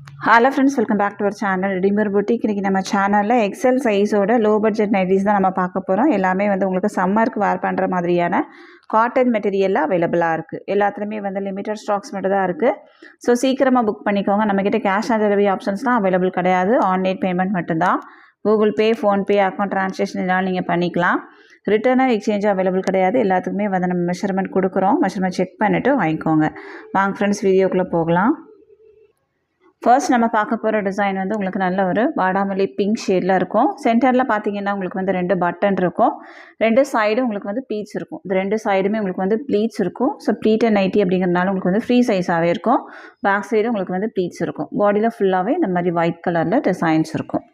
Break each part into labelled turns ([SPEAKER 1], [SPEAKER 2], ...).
[SPEAKER 1] Hello friends, welcome back to our channel readymade boutique. இன்றைக்கி நம்ம சேனலில் எக்ஸல் சைஸோட லோ பட்ஜெட் நைட்டிஸ் தான் நம்ம பார்க்க போகிறோம். எல்லாமே வந்து உங்களுக்கு சம்மருக்கு வேர் பண்ணுற மாதிரியான காட்டன் மெட்டீரியலில் அவைலபிளாக இருக்குது. எல்லாத்துலேயுமே வந்து லிமிட்டட் ஸ்டாக்ஸ் மட்டும் தான் இருக்குது. ஸோ சீக்கிரமாக புக் பண்ணிக்கோங்க. நம்மக்கிட்ட கேஷ் ஆன் டெலிவரி ஆப்ஷன்ஸ்லாம் அவைலபிள் கிடையாது. ஆன்லைன் பேமெண்ட் மட்டும்தான். Google Pay, PhonePe, account transaction இதெல்லாம் நீங்கள் பண்ணிக்கலாம். ரிட்டர்னாக எக்ஸ்சேஞ்சும் அவைலபிள் கிடையாது. எல்லாத்துக்குமே வந்து நம்ம மெஷர்மெண்ட் கொடுக்குறோம். மெஷர்மெண்ட் செக் பண்ணிவிட்டு வாங்கிக்கோங்க. வாங்க ஃப்ரெண்ட்ஸ், வீடியோக்குள்ளே போகலாம். ஃபர்ஸ்ட் நம்ம பார்க்க போகிற டிசைன் வந்து உங்களுக்கு நல்ல ஒரு வாடாமல்லி பிங்க் ஷேடில் இருக்கும். சென்டரில் பார்த்தீங்கன்னா உங்களுக்கு வந்து 2 பட்டன் இருக்கும். 2 சைடும் உங்களுக்கு வந்து ப்ளீட்ஸ் இருக்கும். இந்த 2 சைடுமே உங்களுக்கு வந்து ப்ளீட்ஸ் இருக்கும். ஸோ ப்ளீட்டட் நைட்டி அப்படிங்கிறதுனால உங்களுக்கு வந்து ஃப்ரீ சைஸாகவே இருக்கும். பேக் சைடும் உங்களுக்கு வந்து ப்ளீட்ஸ் இருக்கும். பாடியில் ஃபுல்லாகவே இந்த மாதிரி ஒயிட் கலரில் டிசைன்ஸ் இருக்கும்.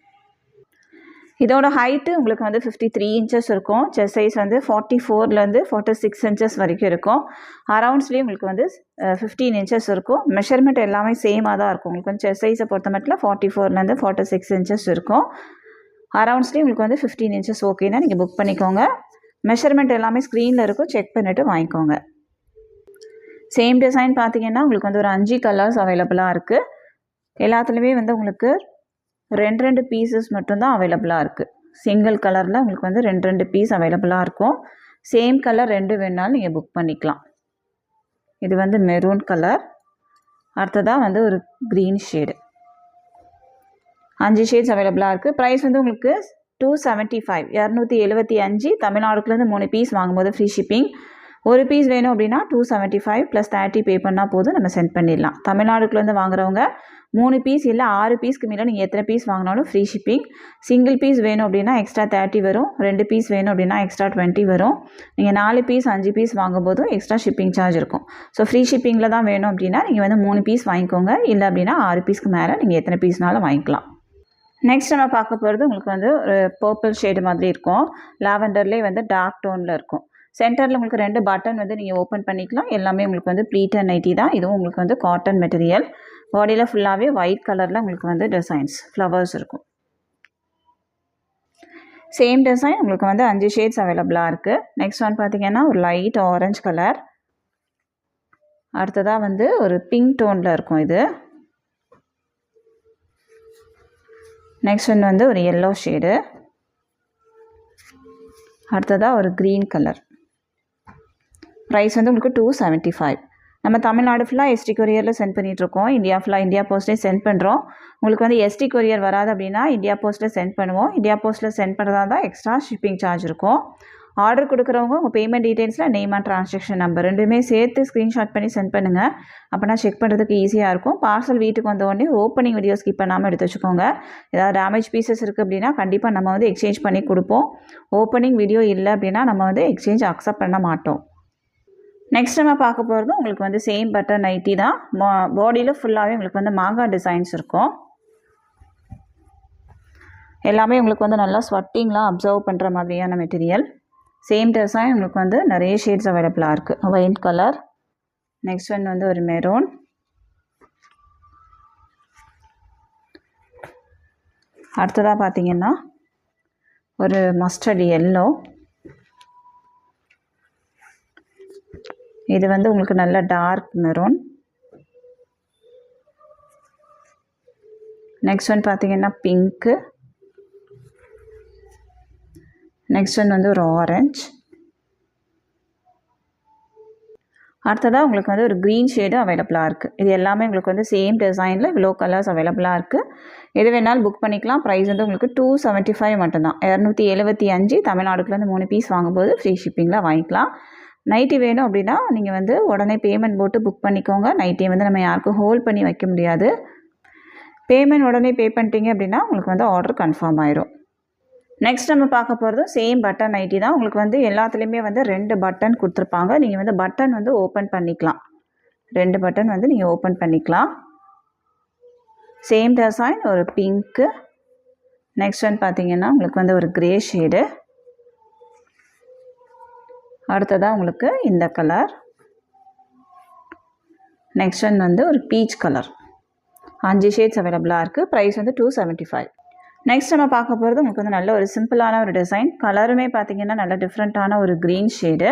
[SPEAKER 1] இதோட ஹைட்டு உங்களுக்கு வந்து 53 இன்ச்சஸ் இருக்கும். செஸ்ட் சைஸ் வந்து 44லேருந்து 46 இன்ச்சஸ் வரைக்கும் இருக்கும். அரவுண்ட்ஸ்லேயும் உங்களுக்கு வந்து 15 இன்ச்சஸ் இருக்கும். மெஷர்மெண்ட் எல்லாமே சேமாக தான் இருக்கும். உங்களுக்கு வந்து செஸ்ட் சைஸை பொறுத்த மட்டும் 44லேருந்து 46 இன்ச்சஸ் இருக்கும். அரவுண்ட்ஸ்லேயும் உங்களுக்கு வந்து 15 இன்ச்சஸ் ஓகேனா நீங்கள் புக் பண்ணிக்கோங்க. மெஷர்மெண்ட் எல்லாமே ஸ்க்ரீனில் இருக்கும். செக் பண்ணிவிட்டு வாங்கிக்கோங்க. சேம் டிசைன் பார்த்தீங்கன்னா உங்களுக்கு வந்து ஒரு 5 கலர்ஸ் அவைலபிளாக இருக்குது. எல்லாத்துலேயுமே வந்து உங்களுக்கு 2 பீசஸ் மட்டும்தான் அவைலபிளாக இருக்குது. சிங்கிள் கலரில் உங்களுக்கு வந்து 2 பீஸ் அவைலபிளாக இருக்கும். சேம் கலர் 2 வேணுனாலும் நீங்கள் புக் பண்ணிக்கலாம். இது வந்து மெரூன் கலர், அடுத்ததாக வந்து ஒரு க்ரீன் ஷேடு. 5 ஷேட்ஸ் அவைலபிளாக இருக்குது. ப்ரைஸ் வந்து உங்களுக்கு 275, 275. தமிழ்நாடுக்குலேருந்து 3 பீஸ் வாங்கும்போது ஃப்ரீ ஷிப்பிங். ஒரு பீஸ் வேணும் அப்படின்னா 275 + 30 பே பண்ணால் போதும், நம்ம சென்ட் பண்ணிடலாம். தமிழ்நாடுக்குள்ளேருந்து வாங்குறவங்க 3 பீஸ் இல்லை 6 பீஸ்க்கு மேலே நீங்கள் எத்தனை பீஸ் வாங்கினாலும் ஃப்ரீ ஷிப்பிங். சிங்கிள் பீஸ் வேணும் அப்படின்னா எக்ஸ்ட்ரா 30 வரும். 2 பீஸ் வேணும் அப்படின்னா எக்ஸ்ட்ரா 20 வரும். நீங்கள் 4 பீஸ் 5 பீஸ் வாங்கும்போதும் எக்ஸ்ட்ரா ஷிப்பிங் சார்ஜ் இருக்கும். ஸோ ஃப்ரீ ஷிப்பிங்கில் தான் வேணும் அப்படின்னா நீங்கள் வந்து 3 பீஸ் வாங்கிக்கோங்க. இல்லை அப்படின்னா 6 பீஸ்க்கு மேலே நீங்கள் எத்தனை பீஸ்னாலும் வாங்கிக்கலாம். நெக்ஸ்ட் நம்ம பார்க்க போகிறது உங்களுக்கு வந்து ஒரு பர்பிள் ஷேடு மாதிரி இருக்கும். லாவெண்டர்லேயே வந்து டார்க் டோனில் இருக்கும். சென்டரில் உங்களுக்கு 2 பட்டன் வந்து நீங்கள் ஓப்பன் பண்ணிக்கலாம். எல்லாமே உங்களுக்கு வந்து ப்ளீட்டட் நைட்டி தான். இதுவும் உங்களுக்கு வந்து காட்டன் மெட்டீரியல். பாடியில் ஃபுல்லாகவே ஒயிட் கலரில் உங்களுக்கு வந்து டிசைன்ஸ் ஃப்ளவர்ஸ் இருக்கும். சேம் டிசைன் உங்களுக்கு வந்து 5 ஷேட்ஸ் அவைலபிளாக இருக்குது. நெக்ஸ்ட் ஒன் பார்த்தீங்கன்னா ஒரு லைட் ஆரஞ்சு கலர், அடுத்ததாக வந்து ஒரு பிங்க் டோனில் இருக்கும் இது. நெக்ஸ்ட் ஒன் வந்து ஒரு எல்லோ ஷேடு, அடுத்ததாக ஒரு க்ரீன் கலர். ப்ரைஸ் வந்து உங்களுக்கு 275. நம்ம தமிழ்நாடு ஃபுல்லாக எஸ்டி கொரியரில் சென்ட் பண்ணிகிட்ருக்கோம். இந்தியா ஃபுல்லாக இந்தியா போஸ்ட்லேயே சென்ட் பண்ணுறோம். உங்களுக்கு வந்து எஸ்டி கொரியர் வராது அப்படின்னா இந்தியா போஸ்ட்டில் சென்ட் பண்ணுவோம். இந்தியா போஸ்ட்டில் சென்ட் பண்ணுறதா தான் எக்ஸ்ட்ரா ஷிப்பிங் சார்ஜ் இருக்கும். ஆர்டர் கொடுக்குறவங்க உங்கள் பேமெண்ட் டீட்டெயில்ஸில் நேம் அண்ட் ட்ரான்சாக்ஷன் நம்பர் 2மே சேர்த்து ஸ்க்ரீன்ஷாட் பண்ணி சென்ட் பண்ணுங்கள். அப்போனா செக் பண்ணுறதுக்கு ஈஸியாக இருக்கும். பார்சல் வீட்டுக்கு வந்த உடனே ஓப்பனிங் வீடியோ ஸ்கிப் பண்ணாமல் எடுத்து வச்சுக்கோங்க. ஏதாவது டேமேஜ் பீசஸ் இருக்குது அப்படின்னா கண்டிப்பாக நம்ம வந்து எக்ஸ்சேஞ்ச் பண்ணி கொடுப்போம். ஓப்பனிங் வீடியோ இல்லை அப்படின்னா நம்ம வந்து எக்ஸ்சேஞ்ச் அக்செப்ட் பண்ண மாட்டோம். நெக்ஸ்ட் நம்ம பார்க்க போகிறது உங்களுக்கு வந்து சேம் பட்டன் நைட்டி தான். பாடியில் ஃபுல்லாகவே உங்களுக்கு வந்து மாங்காய் டிசைன்ஸ் இருக்கும். எல்லாமே உங்களுக்கு வந்து நல்லா ஸ்வட்டிங்லாம் அப்சர்வ் பண்ணுற மாதிரியான மெட்டீரியல். சேம் டிசைன் உங்களுக்கு வந்து நிறைய ஷேட்ஸ் அவைலபிளாக இருக்குது. ஒயிட் கலர், நெக்ஸ்ட் ஒன் வந்து ஒரு மெரூன், அடுத்ததாக பார்த்தீங்கன்னா ஒரு மஸ்டர்ட் எல்லோ. இது வந்து உங்களுக்கு நல்ல டார்க் மெரூன். நெக்ஸ்ட் ஒன் பார்த்தீங்கன்னா பிங்க்கு, நெக்ஸ்ட் ஒன் வந்து ஒரு ஆரஞ்ச், அடுத்ததாக உங்களுக்கு வந்து ஒரு க்ரீன் ஷேடு அவைலபிளாக இருக்குது. இது எல்லாமே உங்களுக்கு வந்து சேம் டிசைனில் இவ்வளோ கலர்ஸ் அவைலபிளாக இருக்குது. எது வேணாலும் புக் பண்ணிக்கலாம். ப்ரைஸ் வந்து உங்களுக்கு 275 மட்டும்தான். 275. தமிழ்நாடுக்குலேருந்து 3 பீஸ் வாங்கும்போது ஃப்ரீ ஷிப்பிங்கில் வாங்கிக்கலாம். நைட்டி வேணும் அப்படின்னா நீங்கள் வந்து உடனே பேமெண்ட் போட்டு புக் பண்ணிக்கோங்க. நைட்டியை வந்து நம்ம யாருக்கும் ஹோல்ட் பண்ணி வைக்க முடியாது. பேமெண்ட் உடனே பே பண்ணிட்டீங்க அப்படின்னா உங்களுக்கு வந்து ஆர்டர் கன்ஃபார்ம் ஆயிரும். நெக்ஸ்ட் நம்ம பார்க்க போகிறது சேம் பட்டன் நைட்டி தான். உங்களுக்கு வந்து எல்லாத்துலேயுமே வந்து 2 பட்டன் கொடுத்துருப்பாங்க. நீங்கள் வந்து பட்டன் வந்து ஓப்பன் பண்ணிக்கலாம். 2 பட்டன் வந்து நீங்கள் ஓப்பன் பண்ணிக்கலாம். சேம் டிசைன் ஒரு பிங்க்கு. நெக்ஸ்ட் ஒன் பார்த்தீங்கன்னா உங்களுக்கு வந்து ஒரு க்ரே ஷேடு, அடுத்ததாக உங்களுக்கு இந்த கலர், நெக்ஸ்ட் ஒன் வந்து ஒரு பீச் கலர். 5 ஷேட்ஸ் அவைலபிளாக இருக்குது. ப்ரைஸ் வந்து 275. நெக்ஸ்ட் நம்ம பார்க்க போகிறது உங்களுக்கு வந்து நல்ல ஒரு சிம்பிளான ஒரு டிசைன். கலருமே பார்த்தீங்கன்னா நல்ல டிஃப்ரெண்ட்டான ஒரு க்ரீன் ஷேடு.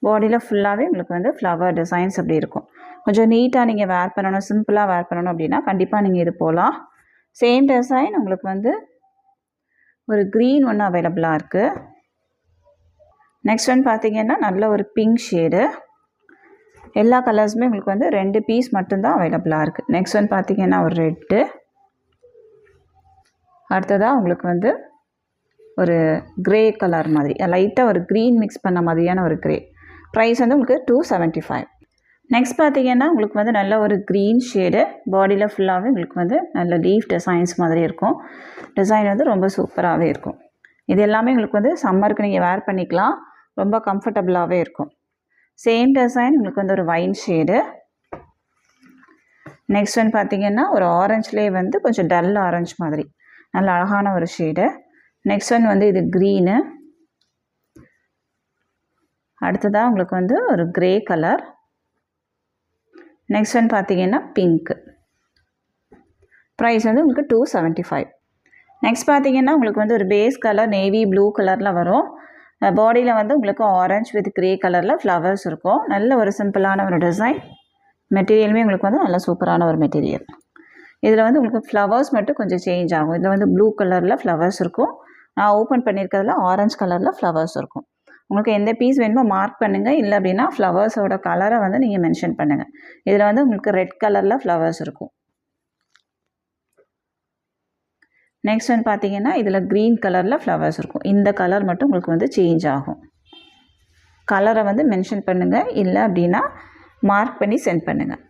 [SPEAKER 1] பாடியில் ஃபுல்லாகவே உங்களுக்கு வந்து ஃப்ளவர் டிசைன்ஸ் அப்படி இருக்கும். கொஞ்சம் நீட்டாக நீங்கள் வேர் பண்ணணும், சிம்பிளாக வேர் பண்ணணும் அப்படின்னா கண்டிப்பாக நீங்கள் இது போகலாம். சேம் டிசைன் உங்களுக்கு வந்து ஒரு க்ரீன் ஒன்று அவைலபிளாக இருக்குது. நெக்ஸ்ட் ஒன் பார்த்திங்கன்னா நல்ல ஒரு பிங்க் ஷேடு. எல்லா கலர்ஸுமே உங்களுக்கு வந்து 2 பீஸ் மட்டும்தான் அவைலபிளாக இருக்குது. நெக்ஸ்ட் ஒன் பார்த்திங்கன்னா ஒரு ரெட்டு. அடுத்ததாக உங்களுக்கு வந்து ஒரு க்ரே கலர் மாதிரி லைட்டாக ஒரு க்ரீன் மிக்ஸ் பண்ண மாதிரியான ஒரு க்ரே. ப்ரைஸ் வந்து உங்களுக்கு 275. நெக்ஸ்ட் பார்த்திங்கன்னா உங்களுக்கு வந்து நல்ல ஒரு க்ரீன் ஷேடு. பாடியில் ஃபுல்லாகவே உங்களுக்கு வந்து நல்ல லீஃப் டிசைன்ஸ் மாதிரி இருக்கும். டிசைன் வந்து ரொம்ப சூப்பராகவே இருக்கும். இது எல்லாமே உங்களுக்கு வந்து சம்மருக்கு நீங்கள் வேர் பண்ணிக்கலாம், ரொம்ப கம்ஃபர்டபுளாகவே இருக்கும். சேம் டிசைன் உங்களுக்கு வந்து ஒரு வைன் ஷேடு. நெக்ஸ்ட் ஒன் பார்த்திங்கன்னா ஒரு ஆரஞ்சுலேயே வந்து கொஞ்சம் டல் ஆரஞ்சு மாதிரி நல்ல அழகான ஒரு ஷேடு. நெக்ஸ்ட் ஒன் வந்து இது க்ரீனு. அடுத்ததாக உங்களுக்கு வந்து ஒரு க்ரே கலர். நெக்ஸ்ட் ஒன் பார்த்திங்கன்னா பிங்க்கு. ப்ரைஸ் வந்து உங்களுக்கு 275. நெக்ஸ்ட் பார்த்திங்கன்னா உங்களுக்கு வந்து ஒரு பேஸ் கலர் நேவி ப்ளூ கலரில் வரும். பாடியில் வந்து உங்களுக்கு ஆரஞ்ச் வித் க்ரே கலரில் ஃப்ளவர்ஸ் இருக்கும். நல்ல ஒரு சிம்பிளான ஒரு டிசைன். மெட்டீரியலுமே உங்களுக்கு வந்து நல்ல சூப்பரான ஒரு மெட்டீரியல். இதில் வந்து உங்களுக்கு ஃப்ளவர்ஸ் மட்டும் கொஞ்சம் சேஞ்ச் ஆகும். இதில் வந்து ப்ளூ கலரில் ஃப்ளவர்ஸ் இருக்கும். நான் ஓப்பன் பண்ணியிருக்கிறதுல ஆரஞ்சு கலரில் ஃப்ளவர்ஸ் இருக்கும். உங்களுக்கு எந்த பீஸ் வேணுமோ மார்க் பண்ணுங்கள். இல்லை அப்படின்னா ஃப்ளவர்ஸோட கலரை வந்து நீங்கள் மென்ஷன் பண்ணுங்கள். இதில் வந்து உங்களுக்கு ரெட் கலரில் ஃப்ளவர்ஸ் இருக்கும். நெக்ஸ்ட் ஒன் பார்த்திங்கன்னா இதில் க்ரீன் கலரில் ஃப்ளவர்ஸ் இருக்கும். இந்த கலர் மட்டும் உங்களுக்கு வந்து சேஞ்ச் ஆகும். கலரை வந்து மென்ஷன் பண்ணுங்கள். இல்லை அப்படின்னா மார்க் பண்ணி சென்ட் பண்ணுங்கள்.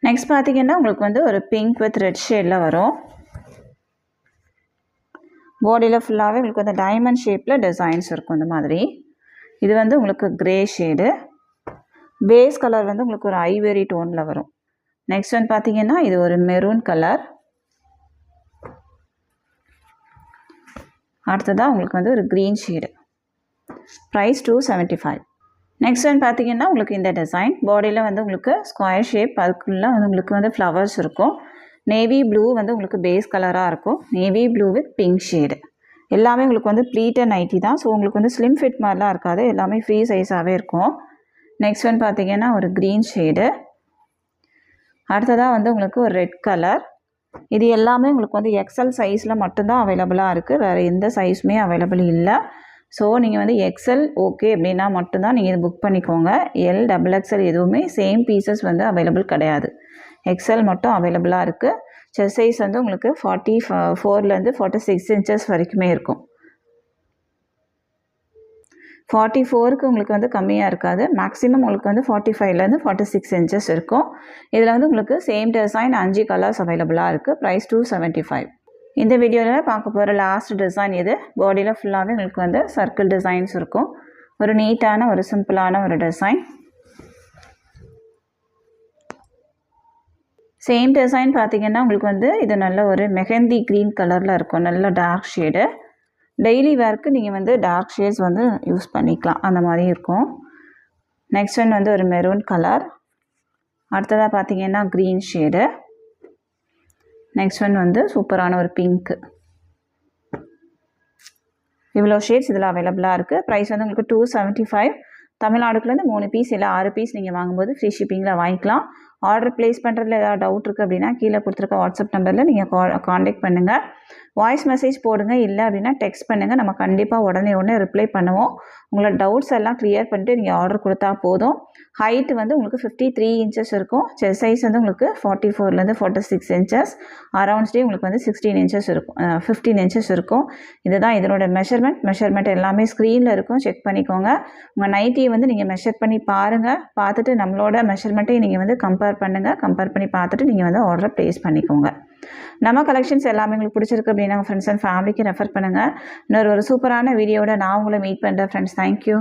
[SPEAKER 1] நெக்ஸ்ட் பார்த்திங்கன்னா உங்களுக்கு வந்து ஒரு பிங்க் வித் ரெட் ஷேடில் வரும். பாடியில் ஃபுல்லாகவே உங்களுக்கு வந்து டைமண்ட் ஷேப்பில் டிசைன்ஸ் இருக்கும் இந்த மாதிரி. இது வந்து உங்களுக்கு க்ரே ஷேடு. பேஸ் கலர் வந்து உங்களுக்கு ஒரு ஐவரி டோனில் வரும். நெக்ஸ்ட் ஒன் பார்த்திங்கன்னா இது ஒரு மெரூன் கலர். அடுத்ததாக உங்களுக்கு வந்து ஒரு green shade. Price 275. Next one பார்த்திங்கன்னா உங்களுக்கு இந்த டிசைன் பாடியில் வந்து உங்களுக்கு ஸ்கொயர் ஷேப், அதுக்குள்ளே வந்து உங்களுக்கு வந்து ஃப்ளவர்ஸ் இருக்கும். நேவி ப்ளூ வந்து உங்களுக்கு பேஸ் கலராக இருக்கும். Navy blue with pink shade. எல்லாமே உங்களுக்கு வந்து ப்ளீட்டட் நைட்டி தான். ஸோ உங்களுக்கு வந்து ஸ்லிம் ஃபிட் மாதிரிலாம் இருக்காது, எல்லாமே ஃப்ரீ சைஸாகவே இருக்கும். நெக்ஸ்ட் ஒன் பார்த்திங்கன்னா ஒரு க்ரீன் ஷேடு. அடுத்ததாக வந்து உங்களுக்கு ஒரு ரெட் கலர். இது எல்லாமே உங்களுக்கு வந்து எக்ஸல் சைஸில் மட்டும்தான் அவைலபிளாக இருக்குது, வேறு எந்த சைஸுமே அவைலபிள் இல்லை. ஸோ நீங்கள் வந்து எக்ஸல் ஓகே அப்படின்னா மட்டும்தான் நீங்கள் இது புக் பண்ணிக்கோங்க. எல் XXL எதுவுமே சேம் பீசஸ் வந்து அவைலபிள் கிடையாது. எக்ஸல் மட்டும் அவைலபிளாக இருக்குது. செஸ்ட் சைஸ் வந்து உங்களுக்கு 44லேருந்து 46 இன்ச்சஸ் வரைக்குமே இருக்கும். 44க்கு உங்களுக்கு வந்து கம்மியாக இருக்காது. மேக்ஸிமம் உங்களுக்கு வந்து 45லேருந்து 46 இன்ச்சஸ் இருக்கும். இதில் வந்து உங்களுக்கு சேம் டிசைன் 5 கலர்ஸ் அவைலபிளாக இருக்குது. ப்ரைஸ் 275. இந்த வீடியோவில் பார்க்க போகிற லாஸ்ட் டிசைன் இது. பாடியில் ஃபுல்லாகவே உங்களுக்கு வந்து சர்க்கிள் டிசைன்ஸ் இருக்கும். ஒரு நீட்டான ஒரு சிம்பிளான ஒரு டிசைன். சேம் டிசைன் பார்த்திங்கன்னா உங்களுக்கு வந்து இது நல்ல ஒரு மெஹந்தி க்ரீன் கலரில் இருக்கும். நல்ல டார்க் ஷேடு. டெய்லி வேர்க்கு நீங்கள் வந்து டார்க் ஷேட்ஸ் வந்து யூஸ் பண்ணிக்கலாம், அந்த மாதிரி இருக்கும். நெக்ஸ்ட் ஒன் வந்து ஒரு மெரூன் கலர். அடுத்ததாக பார்த்திங்கன்னா க்ரீன் ஷேடு. நெக்ஸ்ட் ஒன் வந்து சூப்பரான ஒரு பிங்க்கு. இவ்வளோ ஷேட்ஸ் இதில் அவைலபிளாக இருக்குது. ப்ரைஸ் வந்து உங்களுக்கு 275. தமிழ்நாடுக்குள்ளேருந்து 3 பீஸ் இல்லை 6 பீஸ் நீங்கள் வாங்கும்போது ஃப்ரீ ஷிப்பிங்கில் வாங்கிக்கலாம். ஆர்டர் ப்ளேஸ் பண்ணுறதுல ஏதாவது டவுட் இருக்குது அப்படின்னா கீழே கொடுத்துருக்க வாட்ஸ்அப் நம்பரில் நீங்கள் காண்டாக்ட் பண்ணுங்கள். வாய்ஸ் மெசேஜ் போடுங்க. இல்லை அப்படின்னா டெக்ஸ்ட் பண்ணுங்கள். நம்ம கண்டிப்பாக உடனே ரிப்ளை பண்ணுவோம். உங்களோட டவுட்ஸ் எல்லாம் கிளியர் பண்ணிட்டு நீங்கள் ஆர்டர் கொடுத்தா போதும். ஹைட்டு வந்து உங்களுக்கு 53 இன்ச்சஸ் இருக்கும். செஸ்ட் சைஸ் வந்து உங்களுக்கு 44லேருந்து 46 இன்ச்சஸ். அரௌண்ட்ஸ்டே உங்களுக்கு வந்து 16 இன்ச்சஸ் இருக்கும், 15 இன்ச்சஸ் இருக்கும். இதுதான் இதனோட மெஷர்மெண்ட் எல்லாமே ஸ்க்ரீனில் இருக்கும், செக் பண்ணிக்கோங்க. உங்கள் நைட்டியை வந்து நீங்கள் மெஷர் பண்ணி பாருங்கள். பார்த்துட்டு நம்மளோட மெஷர்மெண்ட்டையும் நீங்கள் வந்து கம்பேர் பண்ணுங்கள். கம்பேர் பண்ணி பார்த்துட்டு நீங்கள் வந்து ஆர்டரை ப்ளேஸ் பண்ணிக்கோங்க. நம்ம கலெக்ஷன்ஸ் எல்லாமே உங்களுக்கு பிடிச்சிருக்கு அப்படின்னா ஃப்ரெண்ட்ஸ் அண்ட் ஃபேமிலிக்கு ரெஃபர் பண்ணுங்கள். இன்னொரு சூப்பரான வீடியோட நான் உங்களை மீட் பண்ணுறேன் ஃப்ரெண்ட்ஸ். தேங்க்யூ.